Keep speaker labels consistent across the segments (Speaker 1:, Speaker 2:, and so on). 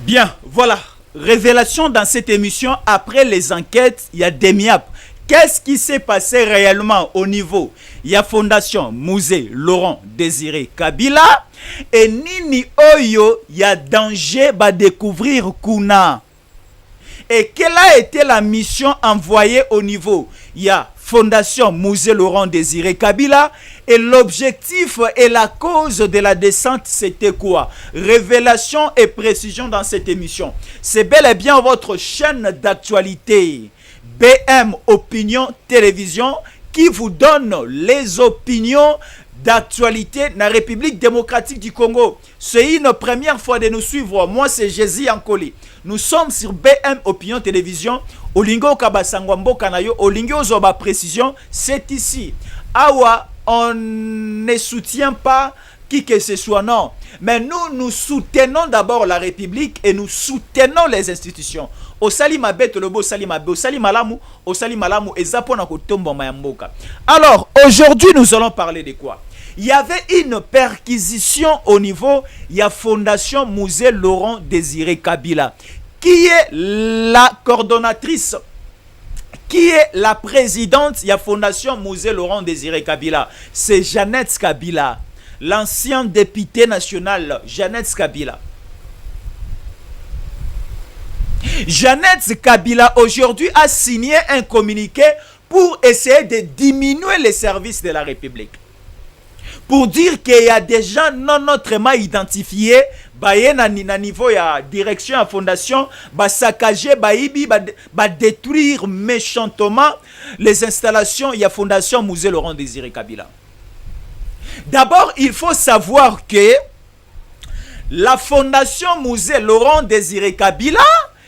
Speaker 1: Bien, voilà. Révélation dans cette émission. Après les enquêtes, il y a des MIAP. Qu'est-ce qui s'est passé réellement au niveau? Il y a Fondation Musée Laurent Désiré Kabila. Et Nini Oyo, il y a danger de découvrir Kuna. Et quelle a été la mission envoyée au niveau? Il y a Fondation Musée Laurent Désiré Kabila. Et l'objectif et la cause de la descente, c'était quoi? Révélation et précision dans cette émission. C'est bel et bien votre chaîne d'actualité BM Opinion Télévision qui vous donne les opinions d'actualité dans la République démocratique du Congo. C'est une première fois de nous suivre. Moi, c'est Jésus Ankoli. Nous sommes sur BM Opinion Télévision. Olingo Kabasangwambo Kanayo, Olingo Zoba Précision, c'est ici. Awa, on ne soutient pas qui que ce soit, non. Mais nous soutenons d'abord la République et nous soutenons les institutions. Osali mabe tolobo osali mabe osali malamu et zapona kotombo mayamboka. Alors, aujourd'hui, nous allons parler de quoi? Il y avait une perquisition au niveau, il y a Fondation Musée Laurent Désiré Kabila, qui est la coordonnatrice, qui est la présidente, il y a Fondation Musée Laurent Désiré Kabila. C'est Jeannette Kabila, l'ancien député national, Jeannette Kabila. Jeannette Kabila aujourd'hui a signé un communiqué pour essayer de diminuer les services de la République. Pour dire qu'il y a des gens non autrement identifiés, na niveau ya direction à fondation, saccager, détruire méchantement les installations il y a Fondation Musée Laurent Désiré Kabila. D'abord, il faut savoir que la Fondation Musée Laurent Désiré Kabila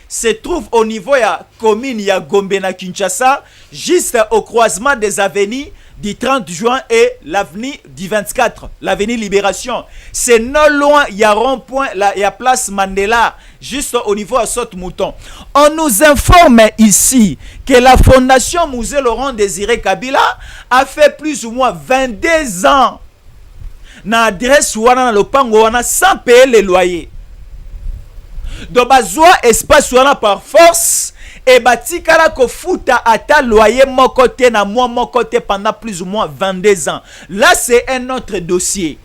Speaker 1: se trouve au niveau de la commune de Gombe na Kinshasa, juste au croisement des avenues du 30 juin et l'avenue du 24, l'avenue Libération. C'est non loin, il y a rond-point, il y a place Mandela, juste au niveau de Saute-Mouton. On nous informe ici que la Fondation Musée Laurent Désiré Kabila a fait plus ou moins 22 ans na adresse wana na lopango wana sans payer les loyers. Donc bazwa espace wana par force et batikala ko futa ata loyer mon côté na moi mon côté pendant plus ou moins 22 ans. Là c'est un autre dossier.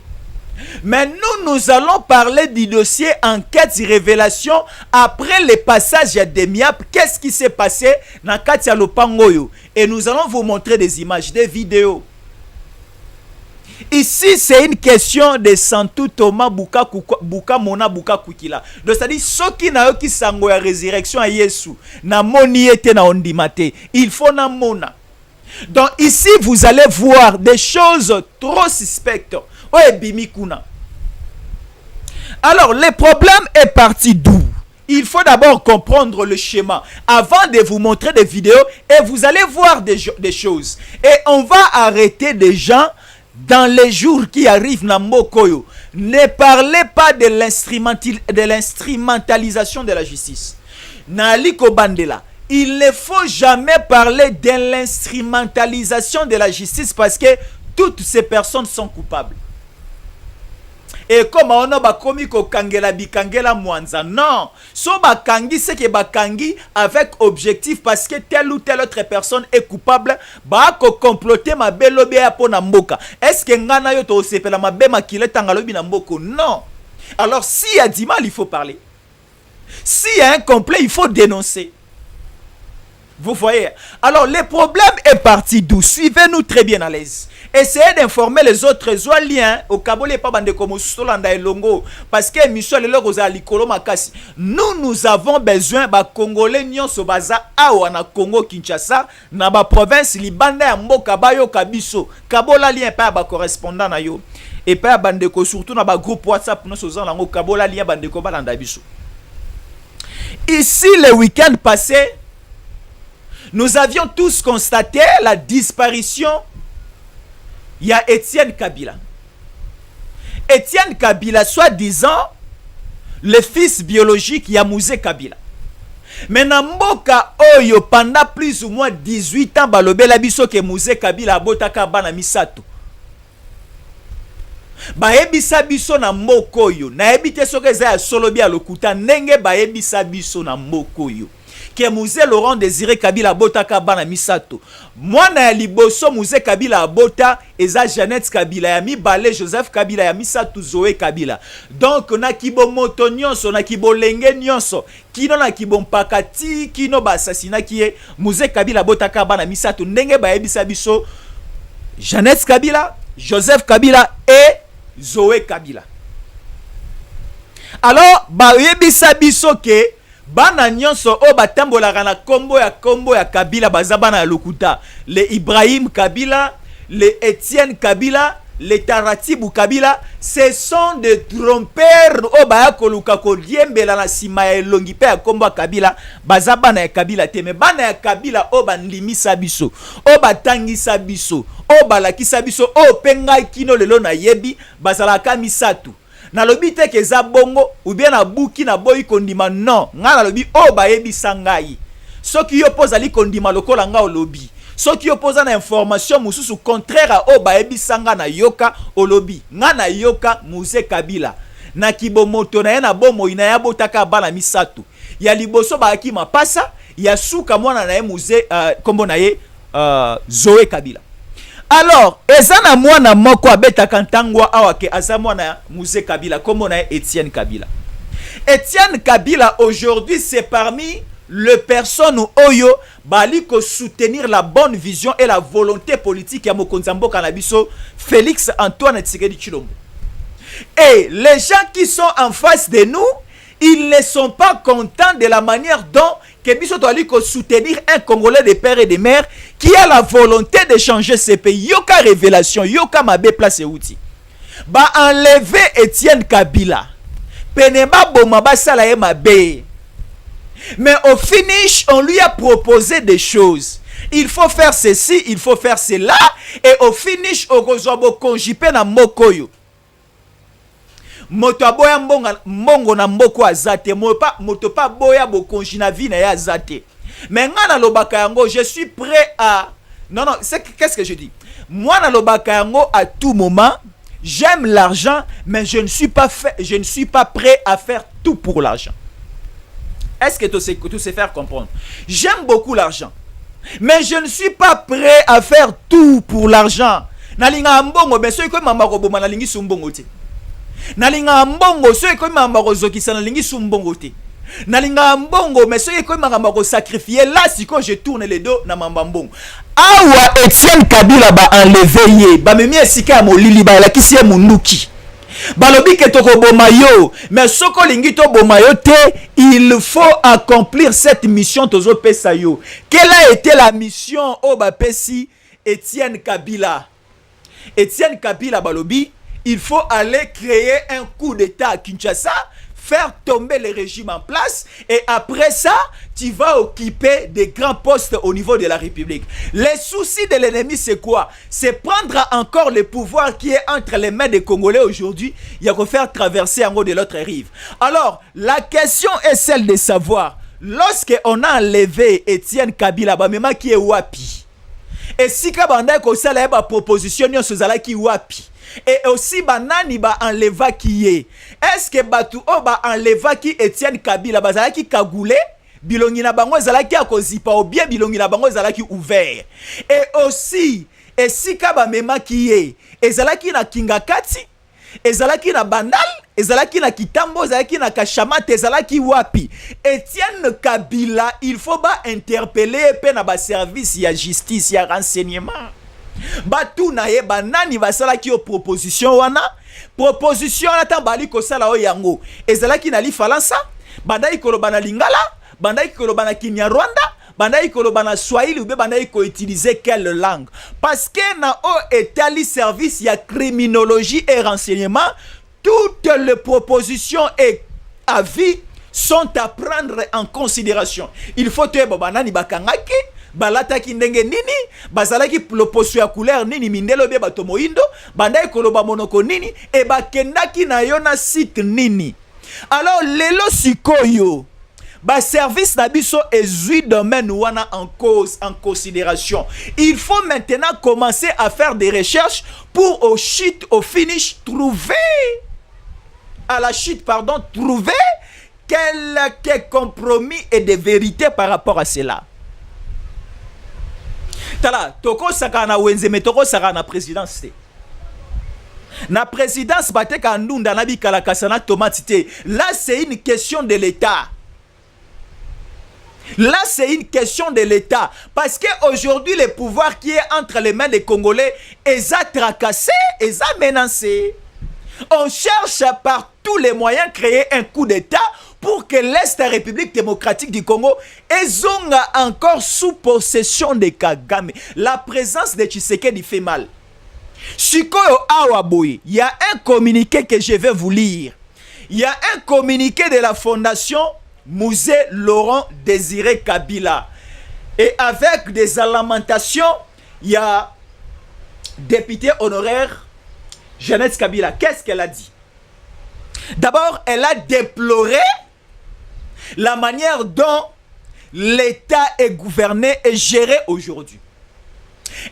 Speaker 1: Mais nous allons parler du dossier enquête et révélation après le passage de MIAP. Qu'est-ce qui s'est passé dans Katia Lopangoyo? Et nous allons vous montrer des images, des vidéos. Ici, c'est une question de Santou Thomas Buka Mona Buka Kukila. Donc, c'est-à-dire, ceux qui n'ont pas sango la résurrection à Yesu, na moni ete na ondimate, il faut na mona. Donc, ici, vous allez voir des choses trop suspectes. Ouais, bimikuna. Alors, le problème est parti d'où? Il faut d'abord comprendre le schéma avant de vous montrer des vidéos et vous allez voir des choses. Et on va arrêter des gens dans les jours qui arrivent na Mokoyo. Ne parlez pas de l'instrumentalisation de la justice. Naliko Bandela, il ne faut jamais parler de l'instrumentalisation de la justice parce que toutes ces personnes sont coupables. Et comme on a bakomi ko kangela bikangela mwanza, non, so bakangi c'est que bakangi avec objectif parce que telle ou telle autre personne est coupable, ba ko comploter ma belobe ya pona mboka. Est-ce que ngana yo to sepela mabe makile tangalobi na mboko? Non. Alors s'il y a du mal, il faut parler. S'il y a un complet, il faut dénoncer. Vous voyez? Alors, le problème est parti d'où? Suivez-nous très bien à l'aise. Essayez d'informer les autres liens au Kabole pas bande comme Solanda et Longo parce que Michel le Rosa Likolo Makasi. Nous avons besoin ba Congolais nyon so baza awa na Congo Kinshasa na ba province Libanda ya mboka bayo kabiso. Kabola lien pa ba correspondant na yo et pa bande ko surtout na ba groupe WhatsApp no so zango Kabola lien bande ko balanda biso. Ici le week-end passé, nous avions tous constaté la disparition. Il y a Étienne Kabila. Étienne Kabila, soi-disant, le fils biologique ya Musée Kabila. Mais Namboka Oyo, pendant plus ou moins 18 ans, balobela biso ke Musée Kabila abotaka bana misato. bayebisa biso na moko oyo nayebi te soki eza ya solo bia lokuta ndenge bayebisa biso na moko oyo ke Musée Laurent Désiré Kabila abotaka bana misato. Mwana ya liboso Musée Kabila abota eza Jeannette Kabila, ya mibale Joseph Kabila, ya misato Zoé Kabila. Donc na kibo moto nyonso, na kibo lenge nyonso, kino na kibo mpakati, kino ba assassinat kie Musée Kabila abotaka bana misato ndenge bayebisa biso Jeannette Kabila, Joseph Kabila et Zoé Kabila. Alors bayebisa biso ke bana nyonso o batambolaka na kombo ya Kabila baza bana ya lokuta, le Ibrahim Kabila, le Etienne Kabila, le Taratibu Kabila, ce sont des trompeurs o baya koluka ko diembela na sima ya elongi pe ya kombo ya Kabila baza bana ya Kabila te, me bana ya Kabila o bandimisa biso, o batangisa biso, o balakisa biso, o penga kino lelo na yebi bazalaka misatu. Na lobi te ke za bongo ou bien na buki na boyi kondima, non nga na lobi o bayebisa ngai soki yo poza li kondima lokola nga olobi, soki yo poza na information mususu contraire a o bayebisa nga na yoka olobi. Nga na yoka Musée Kabila na kibomoto na ye na bomo ina ya botaka bana misato ya liboso baaki mapasa ya suka mwana na ye Musée kombo na ye Zoé Kabila. Alors, ezana mwana moko abetaka ntangwa awake aza mwana Musée Kabila, kombo na Etienne Kabila. Etienne Kabila aujourd'hui c'est parmi les personnes oyo bali ko soutenir la bonne vision et la volonté politique ya mokonzi mboka na biso Félix Antoine Tshisekedi Tshilombo. Et les gens qui sont en face de nous, ils ne sont pas contents de la manière dont que biso doit ko soutenir un Congolais de père et de mère qui a la volonté de changer ce pays. Yoka révélation, yoka mabe place outi. Ba enlever Etienne Kabila. Peneba boma basala ye mabe. Mais au finish, on lui a proposé des choses. Il faut faire ceci, il faut faire cela. Et au finish, okozwabo konjipe na mokoyo. Moto aboya mbongo na mboko azate, moto pa boya bokonji na vie na ya azate. Mais nga na lobaka yango, je suis prêt à... Non, qu'est-ce que je dis? Moi na lobaka yango, à tout moment, j'aime l'argent, mais je ne suis pas prêt à faire tout pour l'argent. Est-ce que tu sais faire comprendre? J'aime beaucoup l'argent, mais je ne suis pas prêt à faire tout pour l'argent. Nalinga mbongo, mais ceux qui m'a roboma nalingi sumbongo te. Nalinga mbongo, ceux qui m'a rozokisa nalingi sumbongo te. Nalinga mbongo, mais ceux qui m'a sacrifié là, si quand je tourne les dos na mambambongo. Awa Etienne Kabila ba enlevé ye, ba memi esika mo lili ba la kisi munduki. Balobi ke toko bomayo, mais soko lingi to bomayo te, il faut accomplir cette mission tozo pesa yo. Quelle a été la mission o ba pesi Etienne Kabila? Etienne Kabila balobi, il faut aller créer un coup d'état à Kinshasa, faire tomber le régime en place, et après ça, tu vas occuper des grands postes au niveau de la République. Les soucis de l'ennemi, c'est quoi? C'est prendre encore le pouvoir qui est entre les mains des Congolais aujourd'hui, il y a qu'à faire traverser en haut de l'autre rive. Alors, la question est celle de savoir, lorsqu'on a enlevé Etienne Kabila, même qui est wapi? Et si Kabanda Kosala a une proposition, qui wapi? Et aussi banani ba enleva qui est. Est-ce que batu o ba enleva qui Etienne Kabila bazala qui kagoulé bilongi na bango zala qui akozipa ou bien bilongi na bango zala qui ouvert. Et aussi et si kaba mema qui est ezala qui na kingakati ezala qui na bandal ezala qui na kitambo ezala qui na kashamate ezala qui wapi. Etienne Kabila il faut ba interpeller pe na ba service ya justice ya renseignement. Batu na ye banani basala ki yo proposition wana ta bali ko sala o yango ezala ki na li falansa bandai koloba na lingala bandai koloba na Kinyarwanda bandai koloba na Swahili ou bandai ko utiliser quelle langue parce que na o etali service ya criminologie et renseignement toutes les propositions et avis sont à prendre en considération. Il faut te banani bakangaki balata ki ndenge nini bazalaki loposo ya couleur nini mindelo be bato moindo bandai koloba monoko nini e bakendaki na yo na site nini. Alors lelo sikoyo Ba service na biso ezui domaine wana en cause, en considération. Il faut maintenant commencer à faire des recherches pour au finish trouver quelques compromis et des vérités par rapport à cela. Tala, toko saka na wenzeme, toko saka na présidence te. Na présidence bateka ndunda na bikala kasana tomate te. Là c'est une question de l'État. Là c'est une question de l'État. Parce qu'aujourd'hui le pouvoir qui est entre les mains des Congolais est à tracasser, est à menacer. On cherche par tous les moyens créer un coup d'État pour que l'Est République démocratique du Congo ait encore sous possession de Kagame. La présence de Tshisekedi fait mal. Shikoyo Awaboy, il y a un communiqué que je vais vous lire. Il y a un communiqué de la fondation Musée Laurent Désiré Kabila. Et avec des lamentations, il y a député honoraire Jeannette Kabila. Qu'est-ce qu'elle a dit? D'abord, elle a déploré la manière dont l'État est gouverné et géré aujourd'hui.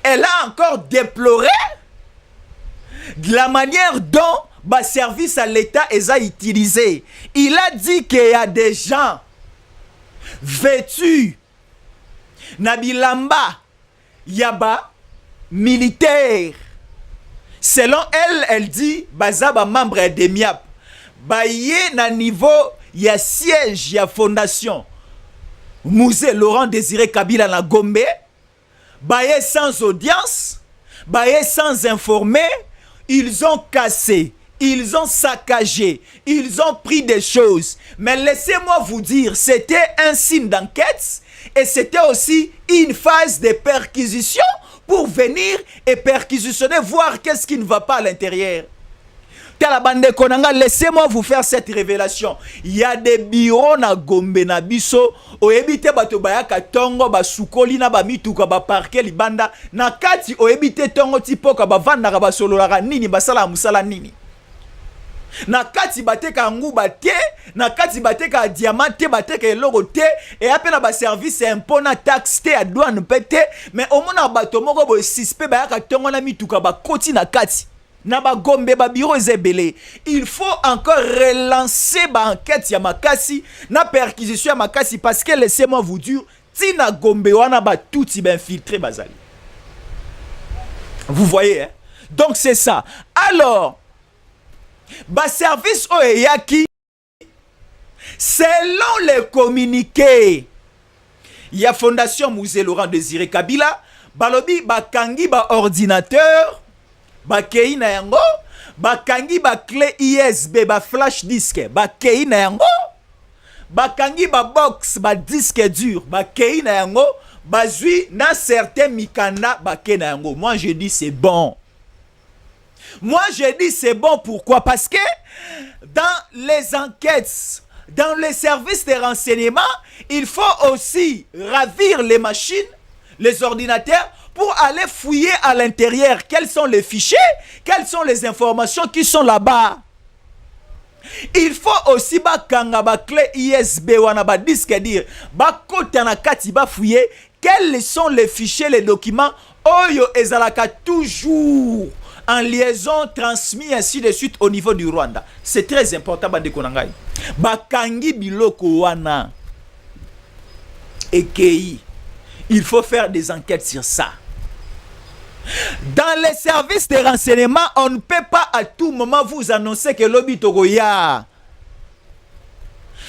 Speaker 1: Elle a encore déploré la manière dont le service à l'État est utilisé. Il a dit qu'il y a des gens vêtus Nabilamba Yaba militaires. Selon elle, elle dit bazaba membre de MIAP. Baye na niveau ya siège ya fondation Musée Laurent Désiré Kabila na Gombe. Baye sans audience, baye sans informer, ils ont cassé, ils ont saccagé, ils ont pris des choses. Mais laissez-moi vous dire, c'était un signe d'enquête et c'était aussi une phase de perquisition pour venir et perquisitionner, voir qu'est-ce qui ne va pas à l'intérieur. Laissez-moi vous faire cette révélation. Il y a des bureaux na Gombe na biso oyebite bato bayaka tongo basukoli na bamituka ba parquet libanda na kati oyebite tongo tipoka bavanda ba sololaka nini basala musala nini. Na kati bateka nguba te, na kati bateka diamant te, bateka eloko te, et apena ba service impôt na taxe te, a douane pete, mais au mona bato moko bo suspect bayaka tongo na mituka ba koti na kati. Naba Gombe ba bureau ezebele. Il faut encore relancer ba enquête ya makasi na perquisition ya makasi parce que laissez-moi vous dire tina Gombe wana ba tout ba infiltré bazali. Vous voyez hein? Donc c'est ça. Alors ba service oyaki selon les communiqués ya fondation Musée Laurent Désiré Kabila balobi ba kangi ba ordinateur bakei na yango bakangi ba clé USB ba flash disk bakei na yango bakangi ba box ba disque dur bakei na yango bazui na certains mikanda bakei na yango. Moi je dis c'est bon. Moi je dis c'est bon. Pourquoi? Parce que dans les enquêtes, dans les services de renseignement, il faut aussi ravir les machines, les ordinateurs pour aller fouiller à l'intérieur quels sont les fichiers, quelles sont les informations qui sont là-bas. Il faut aussi bakanga ba clé USB wana ba disque dire ba kota na kati ba fouiller quels sont les fichiers, les documents oyo ezalaka toujours en liaison transmis ainsi de suite au niveau du Rwanda. C'est très important bandeko na ngai. Bakangi biloko wana ekei. Il faut faire des enquêtes sur ça. Dans les services de renseignement, on ne peut pas à tout moment vous annoncer que l'obi togoya.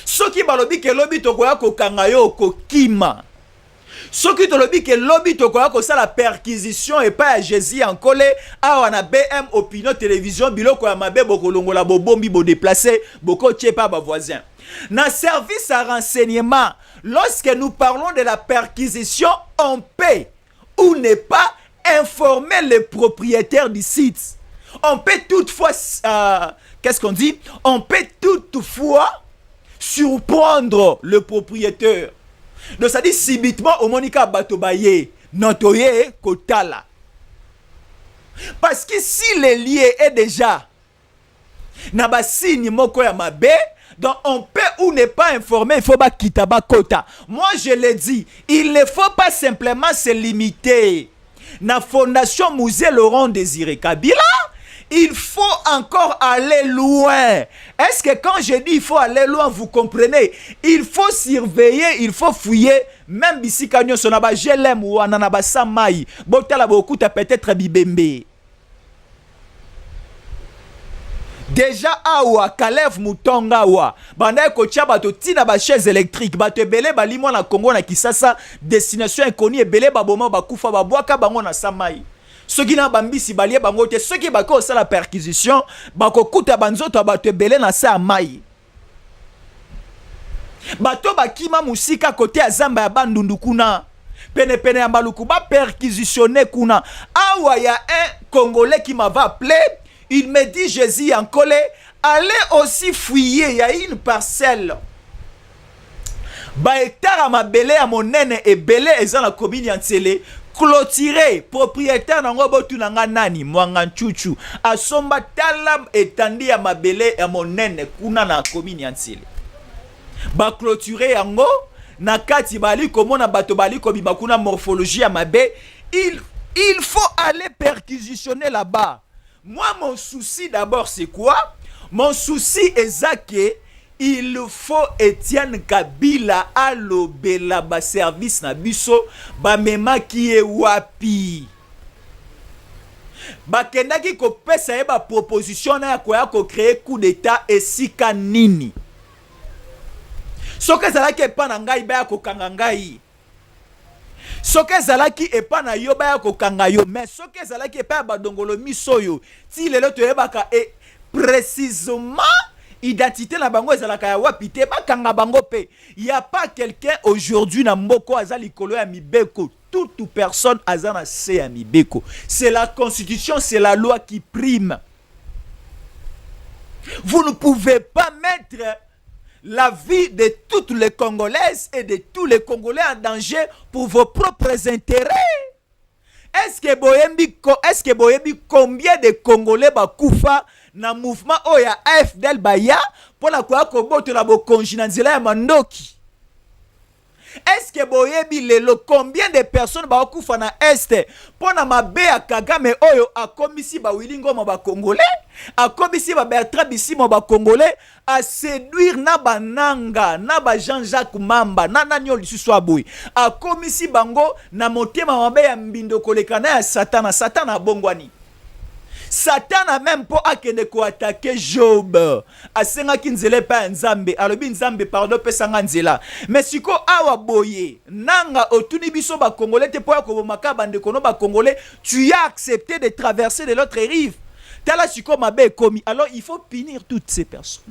Speaker 1: Ce qui balobi que l'obi togoya ko kangayo ko kima. Ce qui te lobi que l'obi togoya ko ça la perquisition et pas à Jésus en collé a wana BM opinion télévision biloko ya mabe boko longola bo bombi bo déplacer boko tchepa ba voisin. Dans service à renseignement, lorsque nous parlons de la perquisition, on peut ou n'est pas informer les propriétaires du site. On peut toutefois, qu'est-ce qu'on dit? On peut toutefois surprendre le propriétaire. Donc ça dit subitement au monika batobaye notoye kotala. Parce que si le lié est déjà na ba signe moko ya mabe, Donc on peut ou ne pas informer, il faut pas quitter kota. Moi je l'ai dit, il ne faut pas simplement se limiter. La Fondation Musée Laurent Désiré Kabila, il faut encore aller loin. Est-ce que quand je dis il faut aller loin, vous comprenez? Il faut surveiller, il faut fouiller. Même ici, quand on a je l'aime ou on a samai, botala beaucoup peut-être bibembe. Déjà awa Kalev Mutonga wa banda ko tia bato tina ba chaise électrique bato ebele bali mwa na Congo na Kisasa destination inconnue ebele baboma bakufa babwaka bango na samai. Soki na bambisi balie bango te soki bako sala perquisition bako kuta banzoto bato ebele na sa mai. Bato bakima musika kote ya zamba ya bandundu kuna pene pene ya maluku ba perquisitionner kuna. Awa ya un Congolais qui m'avait appelé. Il me dit, Jésus en colère, allez aussi fouiller, il y a une parcelle. Ba hectare à ma belé à mon nene et belé et dans la commune Yansele, clôturé, propriétaire n'ango botu nanga nani, mwanga chuchu, a somba talam étandi à ma belé et à mon nene, kuna na commune Yansele. Ba clôturé yango, na kati bali komo na bato bali kobi bakuna morphologie à ma bé, il faut aller perquisitionner là-bas. Moi, mon souci d'abord, c'est quoi? Mon souci est que il faut Etienne Kabila alobela ba service na biso ba mema ki e wapi. Ba kendaki ko pesa e ba proposition na ya ko créer coup d'état esika nini. Soka zalaki pa na ngai ba ko kanga ngai. Soke zalaki epa na yo baya ko kanga yo mais soke zalaki epa ba dongolo misoyo ti lelo to yebaka et précisément identité na bango ezalaka ya wapi te ba kanga bango pe. Il y a pas quelqu'un aujourd'hui na mboko azali kolo ya mibeko, toute personne azana se ya mibeko. C'est la constitution, c'est la loi qui prime. Vous ne pouvez pas mettre la vie de toutes les Congolaises et de tous les Congolais en danger pour vos propres intérêts. Est-ce que boyembi combien de Congolais bakoufa na mouvement oya AFDL baya pour la quoi koboto la bokonji na nzela ya mandoki? Est-ce que boyebi lelo combien de personnes bakoufa na este pour na mabe ya Kagame oyo akomisi ba wilingo mo ba Congolais, akomisi ba Bertrand Bisimwa ba Congolais a séduire na bananga na ba Jean-Jacques Mamba na nanyo lisusu aboyi akomisi bango na motema mabe ya mbindo kolekana ya Satan bongwani. Satan a même pas akende ko attaquer Job. Asenga kinzele pa nzambe, alobi nzambe pardon pesanga nzela. Mais siko awa boye, nanga otuni biso ba Congolais te po ko maka bande kono ba Congolais, tu as accepté de traverser de l'autre rive. Tala siko mabe komi. Alors il faut punir toutes ces personnes.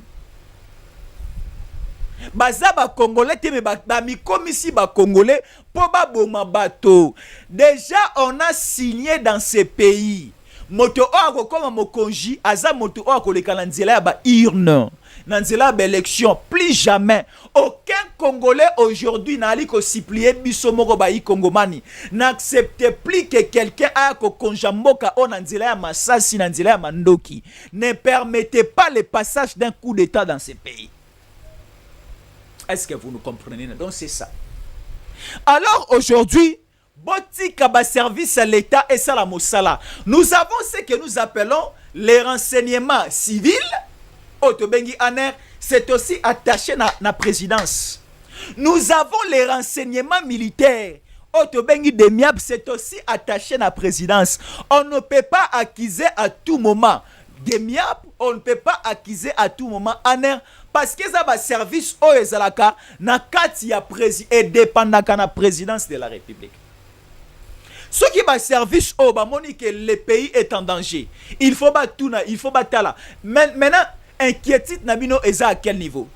Speaker 1: Baza ba Congolais te me ba mi komisi ba Congolais po ba boma bato. Déjà on a signé dans ces pays. Moto o comme mokonji aza moto o koleka na nzela ya ba urne na nzela ba élection. Plus jamais aucun Congolais aujourd'hui n'ali ko supplier biso moko ba Kongomani n'accepte plus que quelqu'un a ko konjamboka o na nzela ya Masasi na nzela ya Mandoki. Ne permettez pas le passage d'un coup d'état dans ces pays. Est-ce que vous nous comprenez? Donc c'est ça. Alors aujourd'hui botika ba service à l'État et ça la mosala. Nous avons ce que nous appelons les renseignements civils. Otobengi Aner, c'est aussi attaché na présidence. Nous avons les renseignements militaires. Otobengi Demiab, c'est aussi attaché na présidence. On ne peut pas accuser à tout moment. Demiab, on ne peut pas accuser à tout moment Aner parce que ça va service au ezalaka na kati ya président et dépendaka na présidence de la République. Ce qui va service au bamoni que le pays est en danger. Il faut battre tout, il faut battre là. Maintenant, inquiétude nabino est à quel niveau?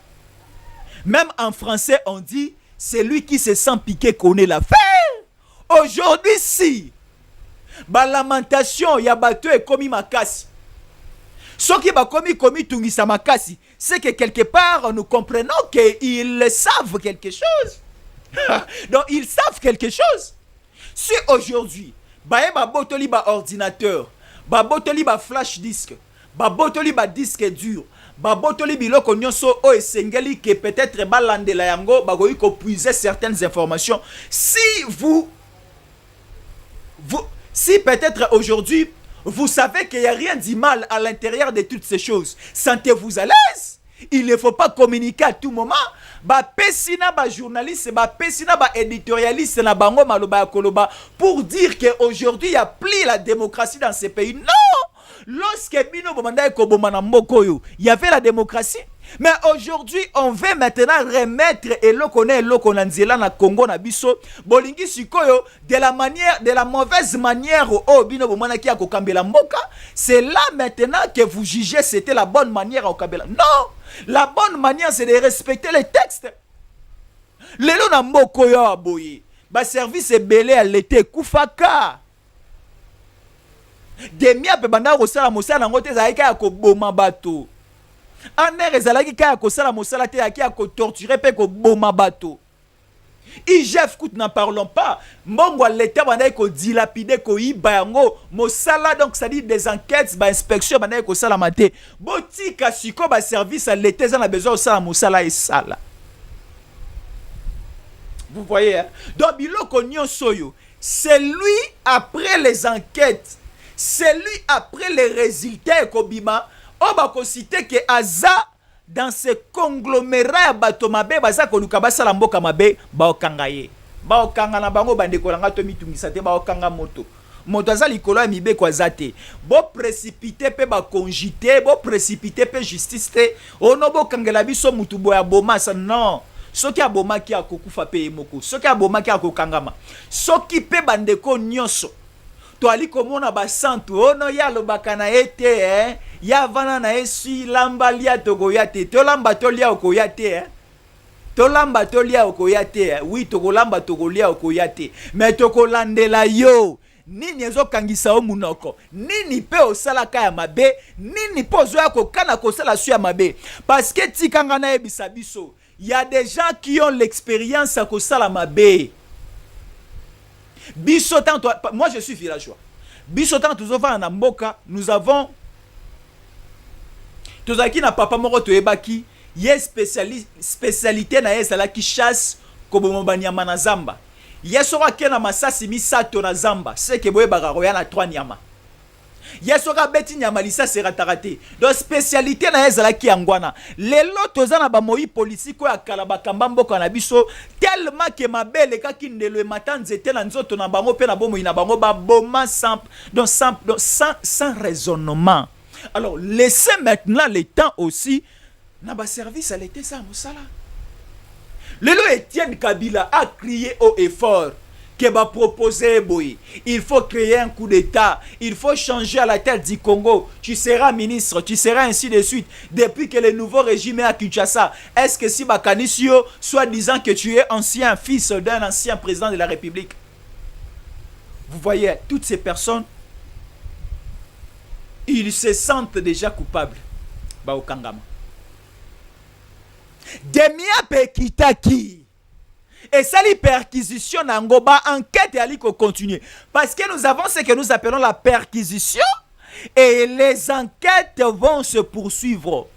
Speaker 1: Même en français, on dit celui qui se sent piqué connaît l'affaire. Aujourd'hui, si ba lamentation ya bateau est commis makasi. Ce qui va commis tungisa makasi, c'est que quelque part nous comprenons qu'ils savent quelque chose. Donc ils savent quelque chose. Si aujourd'hui, ba botoli ba ordinateur, ba botoli ba flash disk, ba botoli ba disque dur, babotoli biloko nyonso o esengeli que peut-être balandela yango bakoki ko puiser certaines informations. Si peut-être aujourd'hui vous savez qu'il n'y a rien de mal à l'intérieur de toutes ces choses, sentez-vous à l'aise. Il ne faut pas communiquer à tout moment. Pesina ba journaliste, pesina ba éditorialiste na bango maloba koloba pour dire qu'aujourd'hui il n'y a plus la démocratie dans ces pays. Non! Lorsque Bino Bomanda Koboma na Mokoyo, il y avait la démocratie. Mais aujourd'hui, on veut maintenant remettre et le connaît le konanzela na Congo na biso bolingi sikoyo de la mauvaise manière au Bino Bomana ki akokambela mboka. C'est là maintenant que vous jugez c'était la bonne manière au Kabela. Non! La bonne manière c'est de respecter les textes. Lelo na Mokoyo aboye. Ba service belé à l'été kufaka. Demia pe banda ko sala mosala ngote za ka ko boma bato. Aner ezalaki ka ko sala mosala te ya ko torturer pe ko boma bato. IGF coûte n'en parlons pas. Mbongo l'état banda ko dilapider ko iba yango mosala donc ça dit des enquêtes ba inspection banda ko sala maté. Botika siko ba service à l'état za na besoin sala mosala et sala. Vous voyez hein? Donc biloko nyonso yo, c'est lui après les enquêtes. C'est lui après les résultats Kobima, on va citer que Aza dans ce conglomérat Batomabe baza koluka basala mboka mabe ba okangaye. Ba okanga na bango bande kolanga to mitungisa te ba okanga moto. Moto aza likolo ya mibe kwa zate. Bo précipité pe ba congité, bo précipité pe justice te. Ono bo kangela biso mutu boya boma sa non. Soki aboma ki akokufa pe moko. Soki aboma ki akokangama. Soki pe bandeko nyonso. To ali komona ba santu ono ya lobaka na ete ya vana na esi lamba lia tokoyate to lamba to lia okoyate to lamba to lia okoyate oui tokolamba tokolia okoyate mais tokolandela yo nini ezokangisa o munoko nini pe osalaka ya mabe nini pozo ya kokana kosala su ya mabe parce que tikanga na ebisa biso il y a des gens qui ont l'expérience à kosala mabe. Bissotan, moi je suis villageois. Bissotan, nous avons tous qui na papa moko to ebaki, yé spécialité na yesala qui chasse kobomobanya manazamba. Yesora kena masasi misato na zamba, c'est que boye bagaroya na 3 nyama. Yesora beti nyama lisa sera tarate. Donc spécialité na yesala ki angwana. Lelo tozana ba moi politique ya kalaba kambambo kana biso tellement que ma belle kaki ndelo matin nzete na nzoto na bango pe na bomo ina bango ba boma sans raisonnement. Alors laissez maintenant le temps aussi na ba service à l'été ça mosala. Lelo Etienne Kabila a crié haut et fort que va proposer boy. Il faut créer un coup d'état. Il faut changer à la tête du Congo. Tu seras ministre, tu seras ainsi de suite. Depuis que le nouveau régime est à Kinshasa, est-ce que si Bakanisio, soit disant que tu es ancien fils d'un ancien président de la République? Vous voyez, toutes ces personnes, ils se sentent déjà coupables. Baokangama. Demia Pekitaki. Et ça, les perquisitions n'angoba enquête et aliko continuer. Parce que nous avons ce que nous appelons la perquisition et les enquêtes vont se poursuivre.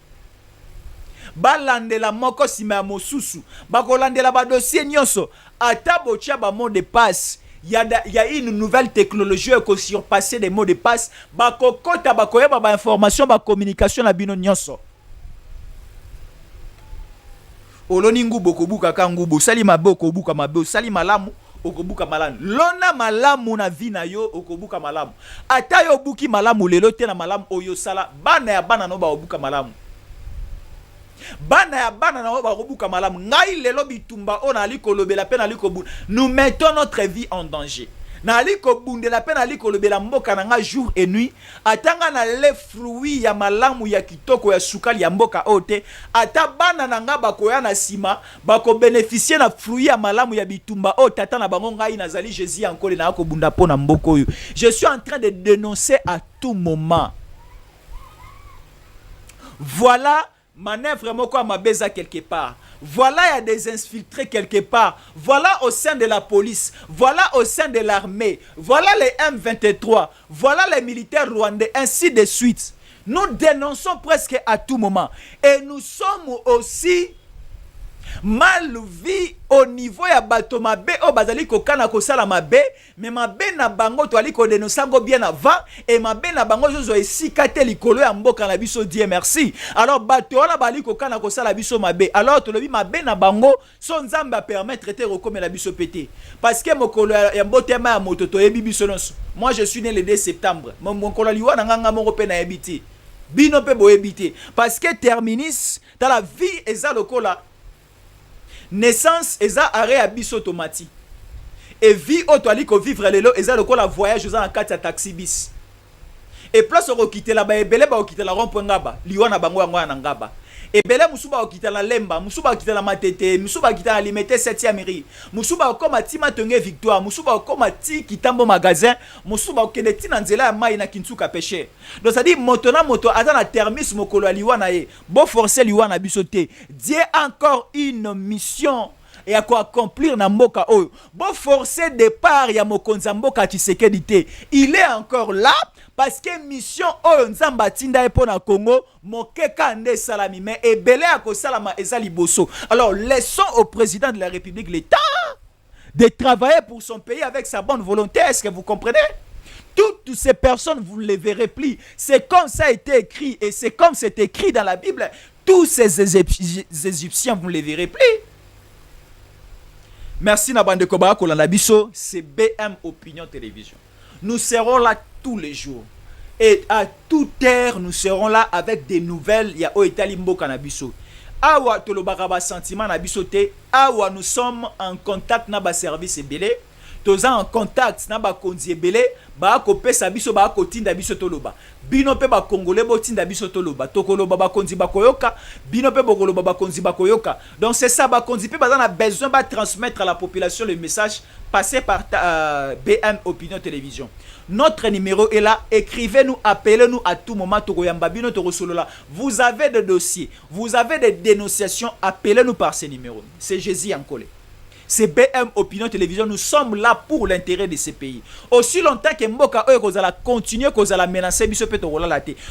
Speaker 1: Balandela moko sima mosusu. Bakolandela ba dossier nyonso. Ata botia ba mot de passe. Il y a une nouvelle technologie qui surpasser des mots de passe. Bakokota bakoyeba ba information ba communication na bino nyonso. Oloningu bokobuka kangubo sali maboko buka mabe sali malamu okobuka malamu lona malamu na vina yo okobuka malamu ata yo buki malamu lelo te na malamu oyo sala bana ya bana no ba obuka malamu bana ya bana na ba obuka malamu ngai lelo bitumba ona aliko lobela pe na aliko bu nous mettons notre vie en danger na aliko bundela pe na aliko lobela mboka na nga jour et nuit atanga na le fruit ya malamu ya kitoko ya sukali ya mboka ote ata bana na nga bakoya na sima bako bénéficier na fruit ya malamu ya bitumba o tata na bango ngai nazali Jésus encore na ko bunda pona mboko yo. Je suis en train de dénoncer à tout moment. Voilà manœuvre moko à mabeza quelque part. Voilà, il y a des infiltrés quelque part. Voilà au sein de la police. Voilà au sein de l'armée. Voilà les M23. Voilà les militaires rwandais. Ainsi de suite. Nous dénonçons presque à tout moment. Et nous sommes aussi mal vu au niveau ya bato mabe o bazali kokana kosala mabe, mais mabe na bango to ali ko dénonçango bien avant et mabe na bango zo esika te likolo ya mboka na biso. Dieu merci. Alors bato wana bali kokana kosala biso mabe, alors to lobi mabe na bango so nzambe a permettre te rekomela biso pété parce que mokolo ya mbotema ya moto to yebi biso nonso. Moi je suis né le 2 septembre, mon kolo liwa na nganga moko pe na yebiti bino pe boyebite parce que terminus dans la vie eza lokola naissance eza arrêt à bis automatique et vie auto ali ko vivre lelo eza lokola voyage oza na kati ya taxi bis et place au quitter la ba ebele ba quitter la rond point ngaba liwa na bango yango na ngaba ebele musuba quitter la lemba musuba quitter la matete musuba quitter la limité 7e mairie musuba koma tima tonge victoire musuba koma ti kitambo magasin musuba okende ti na nzela ya mai na kintuka pêcher. Donc ça dit moto na moto aza na termis mokolo aliwa na ye bo forcer liwa na biso te. Dieu a encore une mission et à quoi accomplir na mboka oyo bo forcer départ ya mokonza mboka Tshisekedi te. Il est encore là parce que mission oyo nzamba tinda e pona Congo mokeka nde salami mais ebele ako salama eza liboso. Alors laissons au président de la République l'État de travailler pour son pays avec sa bonne volonté. Est-ce que vous comprenez? Toutes ces personnes, vous ne les verrez plus. C'est comme ça a été écrit et c'est comme c'est écrit dans la Bible. Tous ces Égyptiens, vous ne les verrez plus. Merci Nabande Koba Kolanabiso, c'est BM Opinion Télévision. Nous serons là tous les jours. Et à toute heure, nous serons là avec des nouvelles. Il y a Oetalimbo Kanabiso. Awa Tolobaraba Sentiment Nabisote. Awa nous sommes en contact na service ebele. Toza en contact na konzi ebele. Ba ko pesa biso ba ko tinda biso toloba. Bino pe ba congolais bo tinda biso toloba. Tokoloba ba konzi ba koyoka. Bino pe bokoloba ba konzi ba koyoka. Donc c'est ça ba konzi pe ba a besoin de transmettre à la population le message passé par BM Opinion Télévision. Notre numéro est là. Écrivez-nous, appelez-nous à tout moment. Vous avez des dossiers, vous avez des dénonciations, appelez-nous par ces numéros. C'est Jésus en colère. C'est BM Opinion Télévision. Nous sommes là pour l'intérêt de ces pays. Aussi longtemps que Mboka Oyo continuer à menacer,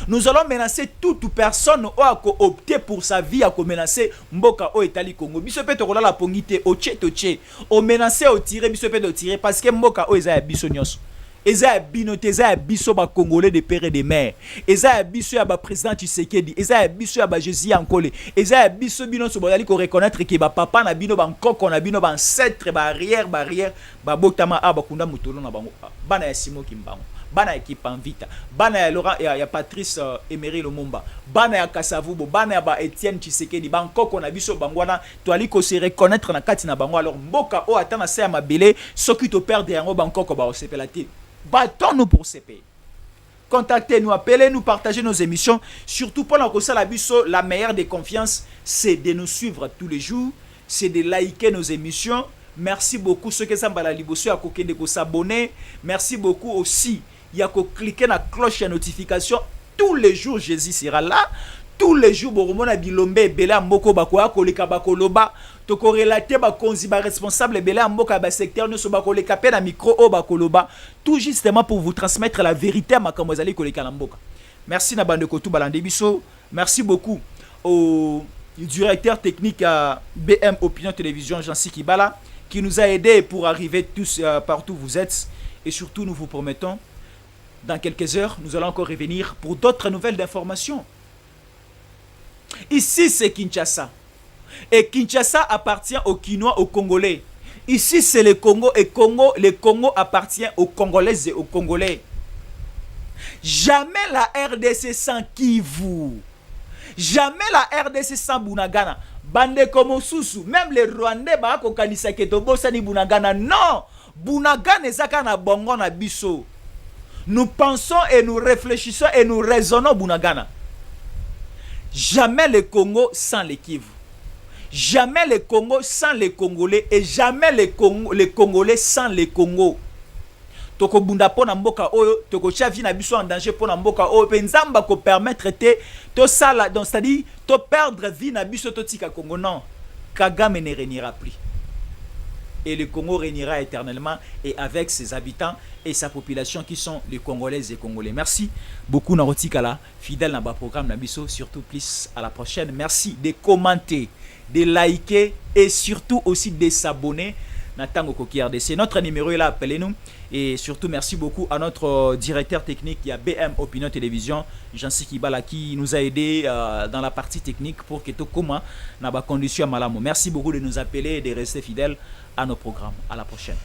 Speaker 1: nous allons menacer toute personne qui a opté pour sa vie à menacer Mboka Oyo Itali Congo. Biso pe to la pongité au tché toché. O menacer au tirer biso pe to tirer parce que Mboka Oyo za biso nyonso. Eza binote eza biso ba congolais de père et de mère. Eza biso ya ba président Tshisekedi, eza biso ya ba Jésus Ankole. Eza biso bino so bazali ko reconnaître que ba papa na bino ba nkoko na bino ba ancêtre ba arrière ba botama aba kunda mutolo na bango. Bana ya Simo Kimbango, bana ya Kipanvita, bana ya Laurent ya Patrice Emery Lumumba, bana ya Kasavubo, bana ya ba Etienne Tshisekedi, ba nkoko na biso bangwana to ali ko se reconnaître na kati na bango. Alors mboka o atana se ya mabele soki to perdre yango ba nkoko ba osepelati. Battons-nous pour ces pays. Contactez-nous, appelez-nous, partagez nos émissions. Surtout pendant que ça, la meilleure des confiances, c'est de nous suivre tous les jours, c'est de liker nos émissions. Merci beaucoup ceux qui sont dans la liboso, à s'abonner. Merci beaucoup aussi, il y a qu'à cliquer sur la cloche de notification. Tous les jours, Jésus sera là. Tous les jours, Boromona Bilombe, Bela Mboko Bakoa, Koleka Bakoloba, Toko relaté Bakonzi, responsable, Bela Mboka, secteur, nous sommes Bakoleka, Pena micro, O Bakoloba, tout justement pour vous transmettre la vérité à Makamozali Koleka Mboka. Merci Nabande Kotou Balandebiso, merci beaucoup au directeur technique à BM Opinion Télévision, Jean-Cy Kibala, qui nous a aidés pour arriver tous partout où vous êtes. Et surtout, nous vous promettons, dans quelques heures, nous allons encore revenir pour d'autres nouvelles d'informations. Ici, c'est Kinshasa. Et Kinshasa appartient aux Kinois, aux Congolais. Ici, c'est le Congo. Et le Congo appartient aux Congolaises et aux Congolais. Jamais la RDC sans Kivu. Jamais la RDC sans Bunagana. Bande comme Soussou. Même les Rwandais, Bako Kanisa Ketobo, Sani Bunagana. Non! Bunagana ezaka na bongo na biso. Nous pensons et nous réfléchissons et nous raisonnons Bunagana. Jamais le Congo sans les Kivu. Jamais le Congo sans les Congolais. Et jamais les Congolais sans les Congo. Toko bunda pona mboka oyo, toko chavi na biso en danger pona mboka oyo, penzamba ko permettre to sala, donc c'est-à-dire to perdre vie na biso to tika Congo. Non, Kagame ne régnera plus. et le Congo régnera éternellement et avec ses habitants et sa population qui sont les Congolaises et Congolais. Merci beaucoup Naroti Kala, fidèle dans le programme Nabiso, surtout plus à la prochaine. Merci de commenter, de liker et surtout aussi de s'abonner. Natango Koki RDC. Notre numéro est là, appelez-nous. Et surtout, merci beaucoup à notre directeur technique, il y a BM Opinion Télévision, Jansi Kibala, qui nous a aidé dans la partie technique pour que tout comment n'a pas condition à Malamo. Merci beaucoup de nous appeler et de rester fidèles à nos programmes. À la prochaine.